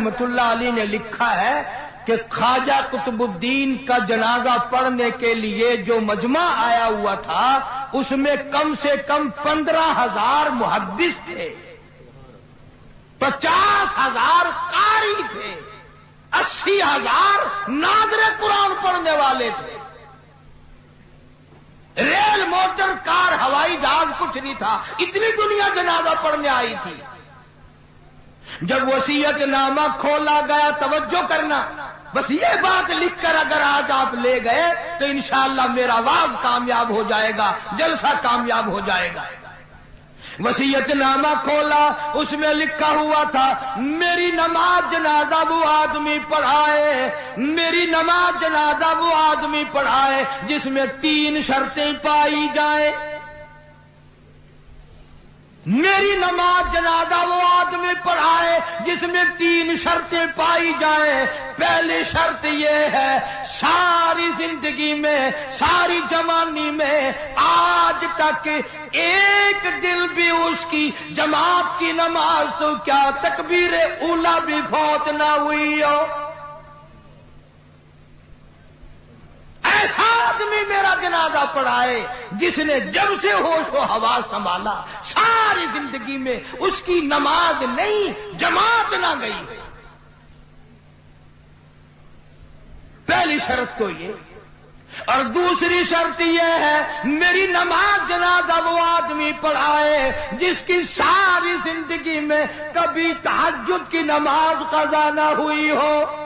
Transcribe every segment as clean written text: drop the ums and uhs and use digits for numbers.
رحمت اللہ علیہ نے لکھا ہے کہ خواجہ قطب الدین کا جنازہ پڑھنے کے لیے جو مجمع آیا ہوا تھا اس میں کم سے کم 15,000 محدث تھے، 50,000 قاری تھے، 80,000 ناظر قرآن پڑھنے والے تھے۔ ریل، موٹر، کار، ہوائی جہاز کچھ نہیں تھا، اتنی دنیا جنازہ پڑھنے آئی تھی۔ جب وصیت نامہ کھولا گیا، توجہ کرنا، بس یہ بات لکھ کر اگر آج آپ لے گئے تو انشاءاللہ میرا وعظ کامیاب ہو جائے گا، جلسہ کامیاب ہو جائے گا۔ وصیت نامہ کھولا، اس میں لکھا ہوا تھا میری نماز جنازہ وہ آدمی پڑھائے، میری نماز جنازہ وہ آدمی پڑھائے جس میں 3 شرطیں پائی جائیں۔ میری نماز جنازہ وہ آدمی پڑھائے جس میں 3 شرطیں پائی جائیں۔ پہلی شرط یہ ہے ساری زندگی میں، ساری جوانی میں آج تک ایک دل بھی اس کی جماعت کی نماز تو کیا تکبیر اولا بھی فوت نہ ہوئی ہو۔ ایسا آدمی میرا جنازہ پڑھائے جس نے جب سے ہوش و حواس سنبھالا ساری زندگی میں اس کی نماز نہیں، جماعت نہ گئی۔ پہلی شرط تو یہ، اور دوسری شرط یہ ہے میری نماز جنازہ وہ آدمی پڑھائے جس کی ساری زندگی میں کبھی تہجد کی نماز قضا نہ ہوئی ہو۔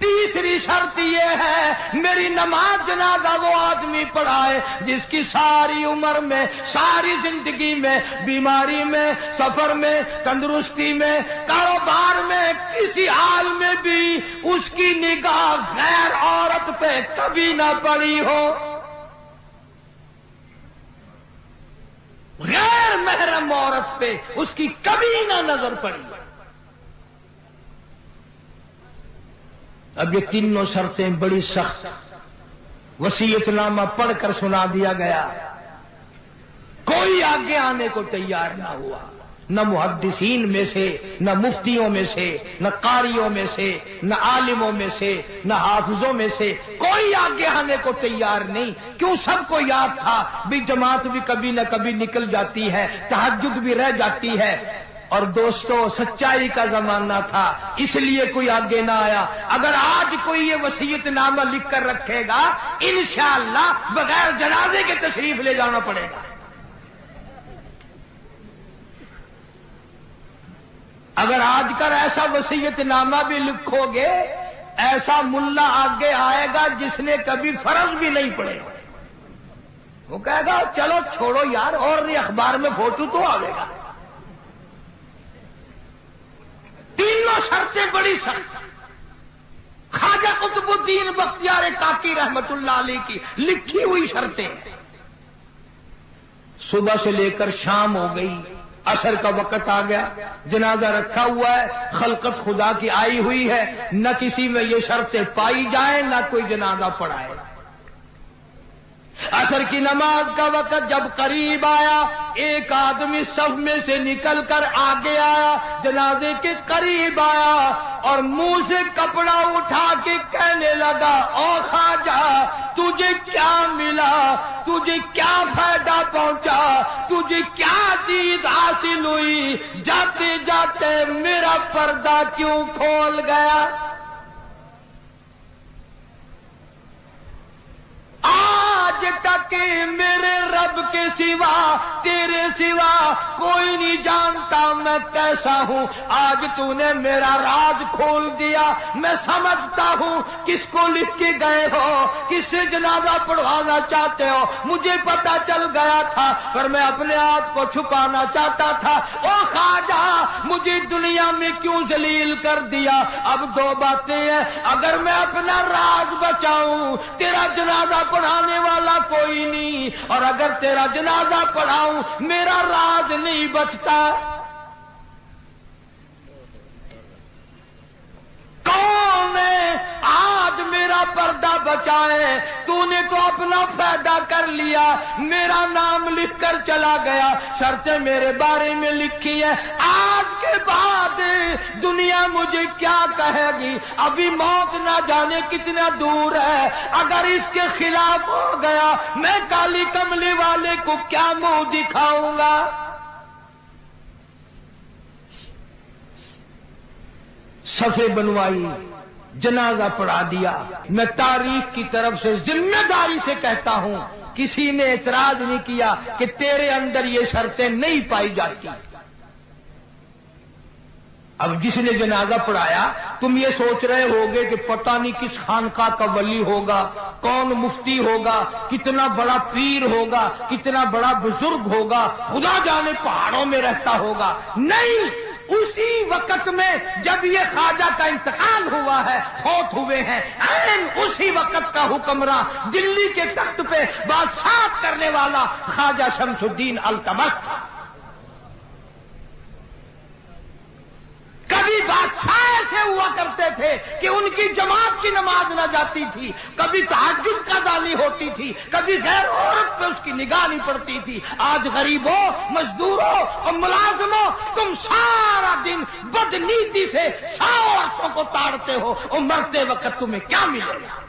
تیسری شرط یہ ہے میری نماز جنازہ وہ آدمی پڑھائے جس کی ساری عمر میں، ساری زندگی میں، بیماری میں، سفر میں، تندرستی میں، کاروبار میں، کسی حال میں بھی اس کی نگاہ غیر عورت پہ کبھی نہ پڑی ہو، غیر محرم عورت پہ اس کی کبھی نہ نظر پڑی۔ اب یہ تینوں شرطیں بڑی سخت، وصیت نامہ پڑھ کر سنا دیا گیا، کوئی آگے آنے کو تیار نہ ہوا، نہ محدثین میں سے، نہ مفتیوں میں سے، نہ قاریوں میں سے، نہ عالموں میں سے، نہ حافظوں میں سے، کوئی آگے آنے کو تیار نہیں۔ کیوں؟ سب کو یاد تھا بھی جماعت بھی کبھی نہ کبھی نکل جاتی ہے، تہجد بھی رہ جاتی ہے، اور دوستو سچائی کا زمانہ تھا اس لیے کوئی آگے نہ آیا۔ اگر آج کوئی یہ وصیت نامہ لکھ کر رکھے گا انشاءاللہ بغیر جنازے کے تشریف لے جانا پڑے گا۔ اگر آج کر ایسا وصیت نامہ بھی لکھو گے، ایسا ملا آگے آئے گا جس نے کبھی فرض بھی نہیں پڑے، وہ کہے گا چلو چھوڑو یار، اور نہیں اخبار میں فوٹو تو آئے گا۔ تینوں شرطیں بڑی سخت، خواجہ قطب الدین بختیار کاکی رحمت اللہ علیہ کی لکھی ہوئی شرطیں۔ صبح سے لے کر شام ہو گئی، عصر کا وقت آ گیا، جنازہ رکھا ہوا ہے، خلقت خدا کی آئی ہوئی ہے، نہ کسی میں یہ شرطیں پائی جائیں، نہ کوئی جنازہ پڑھائے۔ عصر کی نماز کا وقت جب قریب آیا، ایک آدمی صف میں سے نکل کر آگے آیا، جنازے کے قریب آیا اور منہ سے کپڑا اٹھا کے کہنے لگا او خواجہ تجھے کیا ملا، تجھے کیا فائدہ پہنچا، تجھے کیا چیز حاصل ہوئی، جاتے جاتے میرا پردہ کیوں کھول گیا؟ آج تک میرے رب کے سوا، تیرے سوا کوئی نہیں جانتا میں کیسا ہوں، آج تو نے میرا راز کھول دیا، میں سمجھتا ہوں کس کو لکھ کے گئے ہو، کس سے جنازہ پڑھوانا چاہتے ہو، مجھے پتا چل گیا تھا پر میں اپنے آپ کو چھپانا چاہتا تھا۔ او خواجہ مجھے دنیا میں کیوں ذلیل کر دیا؟ اب دو باتیں ہیں، اگر میں اپنا راز بچاؤں تیرا جنازہ پڑھانے والا کوئی نہیں، اور اگر تیرا جنازہ پڑھاؤں میرا راز نہیں بچتا۔ کون ہے آج میرا پردہ بچائے؟ تو نے تو اپنا فائدہ کر لیا، میرا نام لکھ کر چلا گیا، شرطیں میرے بارے میں لکھی ہے، آج کے دنیا مجھے کیا کہے گی؟ ابھی موت نہ جانے کتنا دور ہے، اگر اس کے خلاف ہو گیا میں کالی کملی والے کو کیا منہ دکھاؤں گا؟ صفے بنوائی، جنازہ پڑھا دیا۔ میں تاریخ کی طرف سے ذمہ داری سے کہتا ہوں، کسی نے اعتراض نہیں کیا کہ تیرے اندر یہ شرطیں نہیں پائی جاتی۔ اب جس نے جنازہ پڑھایا، تم یہ سوچ رہے ہوگے کہ پتہ نہیں کس خانقاہ کا ولی ہوگا، کون مفتی ہوگا، کتنا بڑا پیر ہوگا، کتنا بڑا بزرگ ہوگا، خدا جانے پہاڑوں میں رہتا ہوگا۔ نہیں، اسی وقت میں جب یہ خواجہ کا انتقال ہوا ہے، فوت ہوئے ہیں، اسی وقت کا حکمراں، دلی کے تخت پہ بادشاہ کرنے والا خواجہ شمس الدین التمش تھا۔ کبھی بادشاہ ایسے ہوا کرتے تھے کہ ان کی جماعت کی نماز نہ جاتی تھی، کبھی تہجد کا دانی ہوتی تھی، کبھی غیر عورت پہ اس کی نگاہ نہیں پڑتی تھی۔ آج غریبوں، مزدوروں اور ملازموں، تم سارا دن بدنیتی سے 100 عورتوں کو تاڑتے ہو، اور مرتے وقت تمہیں کیا ملے گا؟